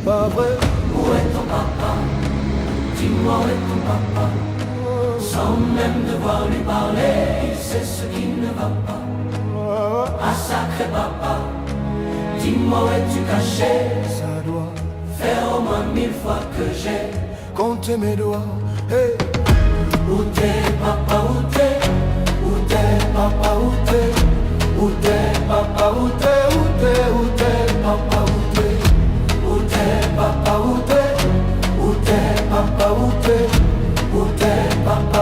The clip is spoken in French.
pas vrai. Où est ton papa? Dis-moi où est ton papa? Sans même devoir lui parler, il sait ce qui ne va pas. Ah sacré papa, dis-moi où es-tu caché? Ça doit faire au moins 1000 fois que j'ai compté mes doigts. Hey. Où t'es papa, où t'es? Où t'es papa, où t'es? Où t'es papa, où t'es? Où t'es, où t'es papa, où t'es? Où t'es papa, où t'es? Où t'es papa, où t'es? Où t'es papa,